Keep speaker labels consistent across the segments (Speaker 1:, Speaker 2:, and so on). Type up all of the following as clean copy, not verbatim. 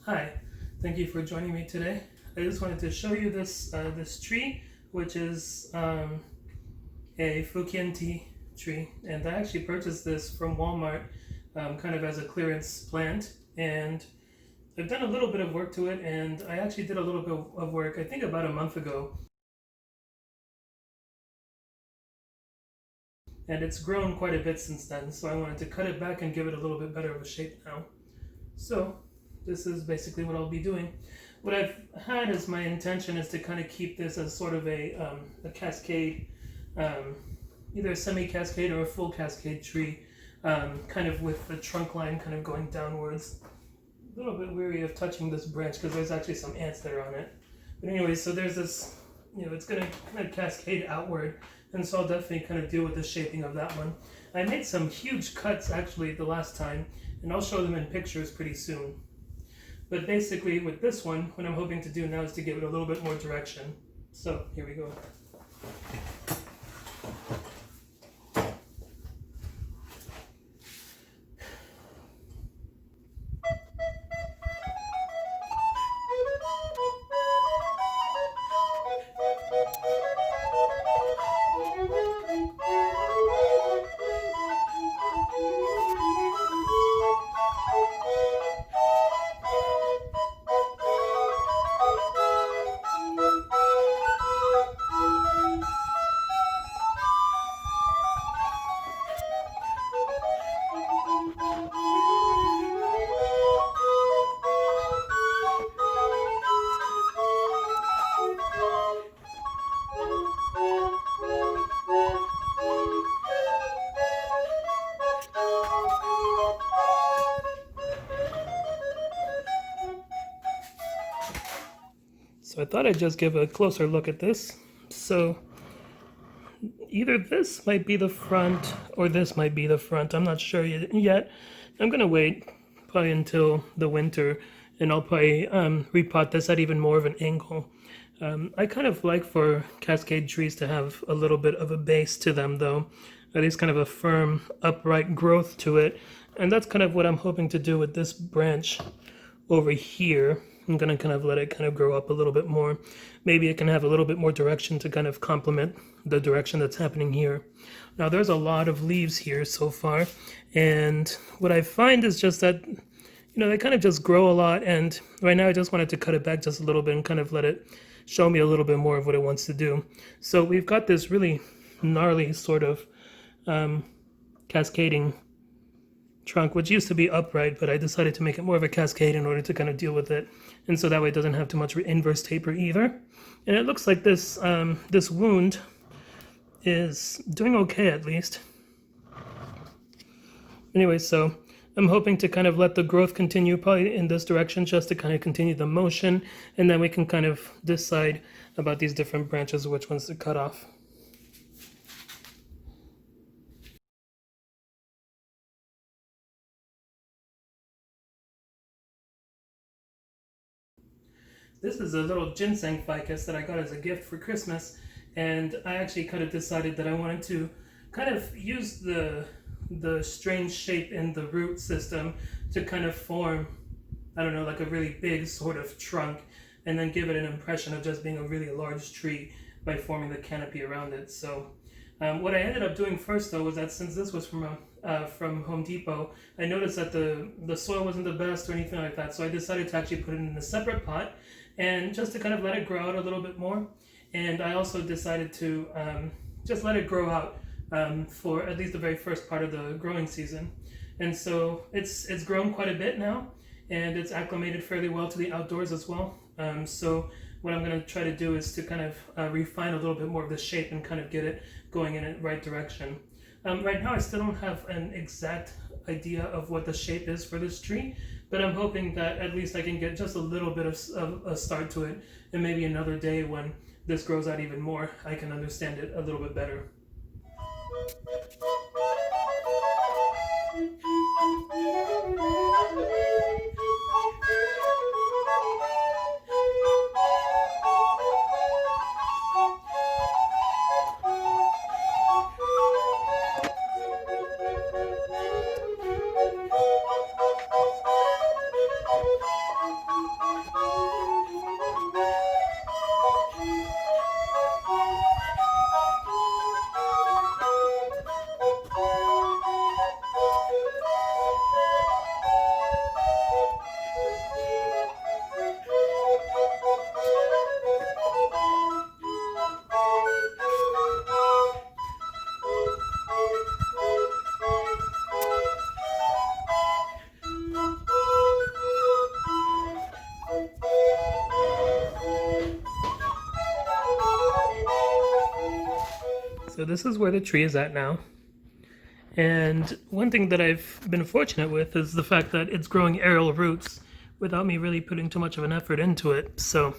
Speaker 1: Hi, thank you for joining me today. I just wanted to show you this tree, which is a Fukien tea tree, and I actually purchased this from Walmart, kind of as a clearance plant. And I've done a little bit of work to it, and I actually did a little bit of work, I think about a month ago, and it's grown quite a bit since then. So I wanted to cut it back and give it a little bit better of a shape now. So this is basically what I'll be doing. What I've had as my intention is to kind of keep this as sort of a cascade, um, either a semi-cascade or a full cascade tree, kind of with the trunk line kind of going downwards. A little bit weary of touching this branch because there's actually some ants that are on it. But anyway, so there's this, it's going to kind of cascade outward, and so I'll definitely kind of deal with the shaping of that one. I made some huge cuts actually the last time, and I'll show them in pictures pretty soon. But basically with this one, what I'm hoping to do now is to give it a little bit more direction. So here we go. So I thought I'd just give a closer look at this. So either this might be the front or this might be the front. I'm not sure yet. I'm gonna wait probably until the winter, and I'll probably repot this at even more of an angle. I kind of like for cascade trees to have a little bit of a base to them though, at least kind of a firm upright growth to it. And that's kind of what I'm hoping to do with this branch over here. I'm gonna kind of let it kind of grow up a little bit more. Maybe it can have a little bit more direction to kind of complement the direction that's happening here. Now there's a lot of leaves here so far, and what I find is just that, they kind of just grow a lot, and right now I just wanted to cut it back just a little bit and kind of let it show me a little bit more of what it wants to do. So we've got this really gnarly sort of cascading trunk, which used to be upright, but I decided to make it more of a cascade in order to kind of deal with it, and so that way it doesn't have too much inverse taper either. And it looks like this this wound is doing okay, at least. Anyway, so I'm hoping to kind of let the growth continue probably in this direction, just to kind of continue the motion, and then we can kind of decide about these different branches, which ones to cut off. This is a little ginseng ficus that I got as a gift for Christmas, and I actually kind of decided that I wanted to kind of use the strange shape in the root system to kind of form, I don't know, like a really big sort of trunk, and then give it an impression of just being a really large tree by forming the canopy around it. So what I ended up doing first though was that, since this was from Home Depot, I noticed that the soil wasn't the best or anything like that, so I decided to actually put it in a separate pot, and just to kind of let it grow out a little bit more. And I also decided to just let it grow out for at least the very first part of the growing season. And so it's grown quite a bit now, and it's acclimated fairly well to the outdoors as well. So what I'm going to try to do is to kind of refine a little bit more of the shape and kind of get it going in the right direction. Right now I still don't have an exact idea of what the shape is for this tree, but I'm hoping that at least I can get just a little bit of a start to it, and maybe another day when this grows out even more, I can understand it a little bit better. So this is where the tree is at now. And one thing that I've been fortunate with is the fact that it's growing aerial roots without me really putting too much of an effort into it. So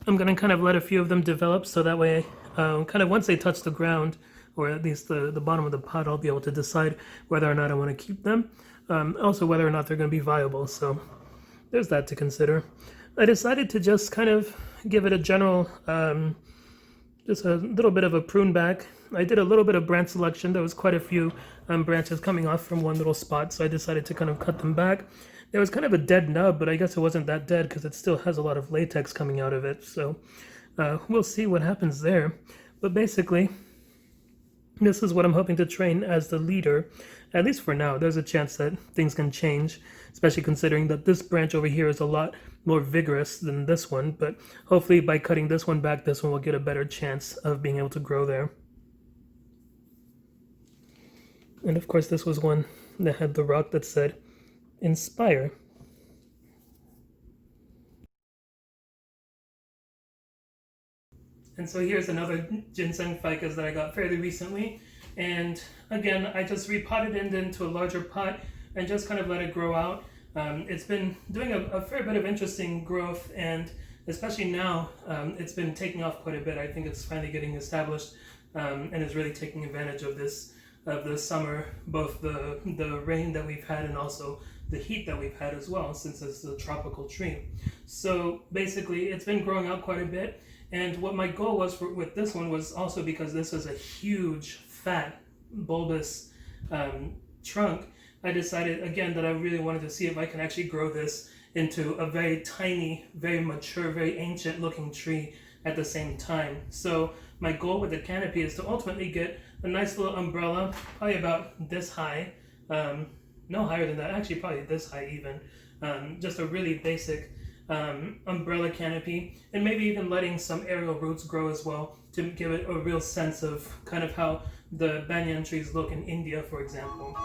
Speaker 1: I'm going to kind of let a few of them develop so that way, kind of once they touch the ground, or at least the bottom of the pot, I'll be able to decide whether or not I want to keep them. Also whether or not they're going to be viable. So there's that to consider. I decided to just kind of give it a general, just a little bit of a prune back. I did a little bit of branch selection. There was quite a few branches coming off from one little spot, so I decided to kind of cut them back. There was kind of a dead nub, but I guess it wasn't that dead because it still has a lot of latex coming out of it. So we'll see what happens there. But basically, this is what I'm hoping to train as the leader, at least for now. There's a chance that things can change, especially considering that this branch over here is a lot more vigorous than this one. But hopefully by cutting this one back, this one will get a better chance of being able to grow there. And of course, this was one that had the rock that said Inspire. And so here's another Ginseng Ficus that I got fairly recently. And again, I just repotted it into a larger pot and just kind of let it grow out. It's been doing a fair bit of interesting growth, and especially now, it's been taking off quite a bit. I think it's finally getting established and is really taking advantage of this summer, both the rain that we've had and also the heat that we've had as well, since it's a tropical tree. So basically, it's been growing out quite a bit. And what my goal was with this one was also because this is a huge, fat, bulbous trunk, I decided again that I really wanted to see if I can actually grow this into a very tiny, very mature, very ancient looking tree at the same time. So my goal with the canopy is to ultimately get a nice little umbrella, probably about this high, no higher than that, actually probably this high even, just a really basic umbrella canopy, and maybe even letting some aerial roots grow as well to give it a real sense of kind of how the banyan trees look in India, for example.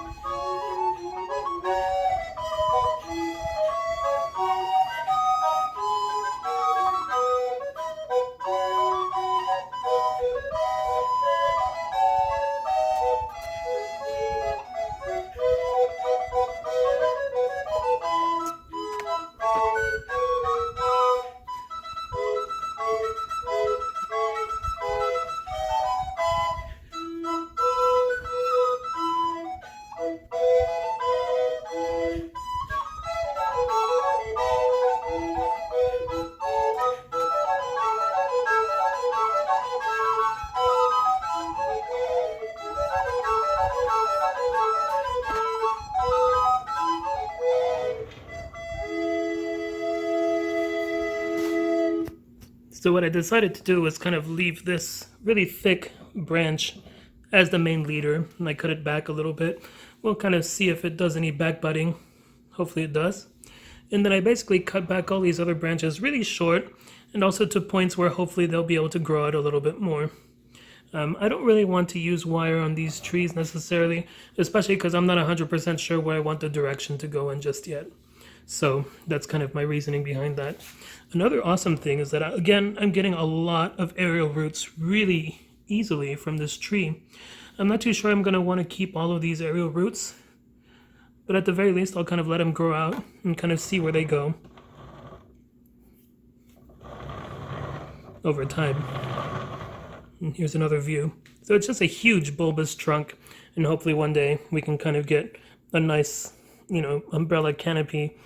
Speaker 1: So what I decided to do was kind of leave this really thick branch as the main leader, and I cut it back a little bit. We'll kind of see if it does any back budding. Hopefully it does. And then I basically cut back all these other branches really short, and also to points where hopefully they'll be able to grow out a little bit more. I don't really want to use wire on these trees necessarily, especially because I'm not 100% sure where I want the direction to go in just yet. So that's kind of my reasoning behind that. Another awesome thing is that, again, I'm getting a lot of aerial roots really easily from this tree. I'm not too sure I'm going to want to keep all of these aerial roots, but at the very least I'll kind of let them grow out and kind of see where they go over time. And here's another view. So it's just a huge bulbous trunk, and hopefully one day we can kind of get a nice, umbrella canopy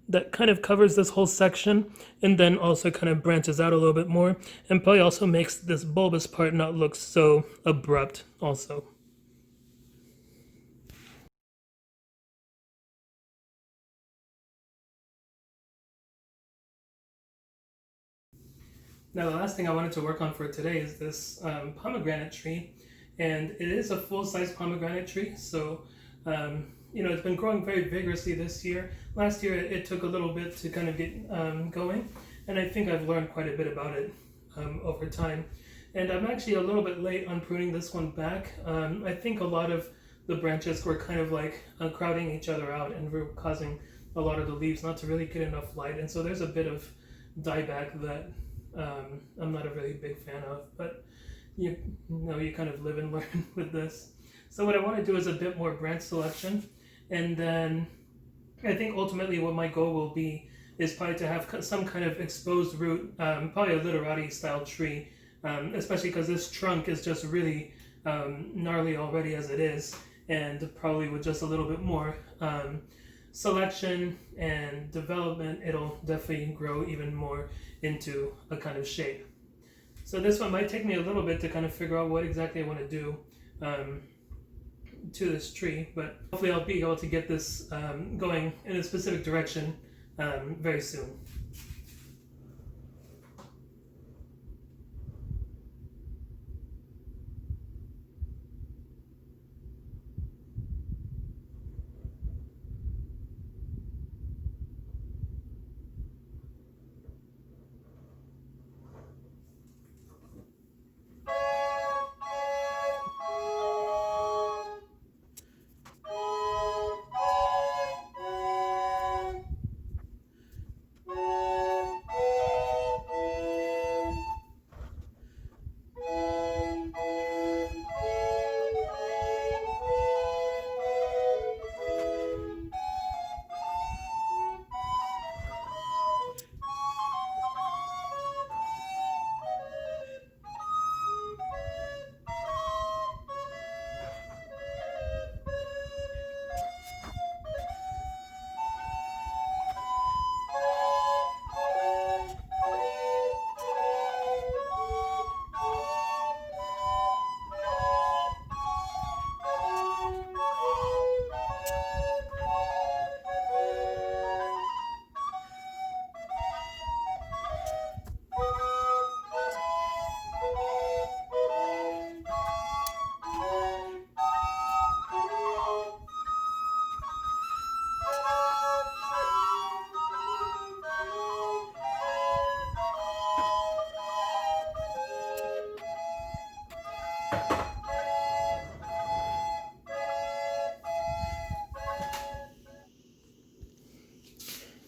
Speaker 1: that kind of covers this whole section and then also kind of branches out a little bit more, and probably also makes this bulbous part not look so abrupt also. Now the last thing I wanted to work on for today is this pomegranate tree, and it is a full-size pomegranate tree, so it's been growing very vigorously this year. Last year it took a little bit to kind of get going, and I think I've learned quite a bit about it over time. And I'm actually a little bit late on pruning this one back. I think a lot of the branches were kind of like crowding each other out and were causing a lot of the leaves not to really get enough light, and so there's a bit of dieback that I'm not a really big fan of, but you kind of live and learn with this. So what I want to do is a bit more branch selection, and then I think ultimately what my goal will be is probably to have some kind of exposed root, probably a literati style tree, especially because this trunk is just really gnarly already as it is, and probably with just a little bit more selection and development, it'll definitely grow even more into a kind of shape. So this one might take me a little bit to kind of figure out what exactly I want to do to this tree, but hopefully I'll be able to get this going in a specific direction very soon.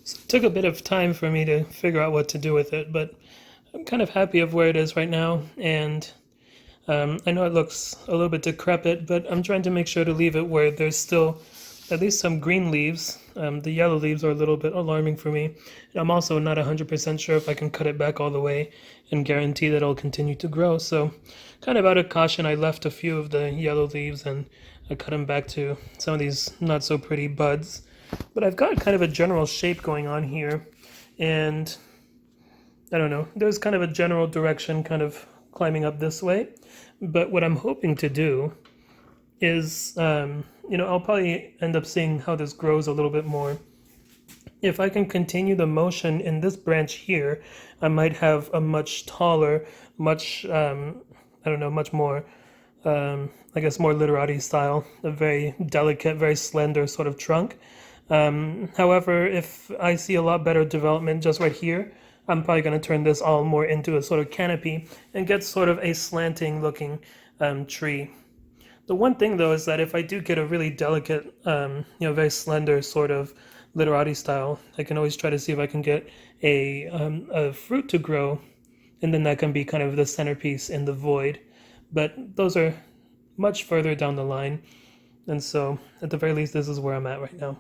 Speaker 1: It took a bit of time for me to figure out what to do with it, but I'm kind of happy of where it is right now, and I know it looks a little bit decrepit, but I'm trying to make sure to leave it where there's still at least some green leaves. The yellow leaves are a little bit alarming for me, and I'm also not 100% sure if I can cut it back all the way and guarantee that it'll continue to grow, so kind of out of caution I left a few of the yellow leaves and I cut them back to some of these not so pretty buds. But I've got kind of a general shape going on here, and I don't know, there's kind of a general direction kind of climbing up this way, but what I'm hoping to do is, I'll probably end up seeing how this grows a little bit more. If I can continue the motion in this branch here, I might have a much taller, much more, I guess more literati style, a very delicate, very slender sort of trunk. However, if I see a lot better development just right here, I'm probably going to turn this all more into a sort of canopy and get sort of a slanting looking tree. The one thing though is that if I do get a really delicate, very slender sort of literati style, I can always try to see if I can get a fruit to grow, and then that can be kind of the centerpiece in the void. But those are much further down the line, and so at the very least this is where I'm at right now.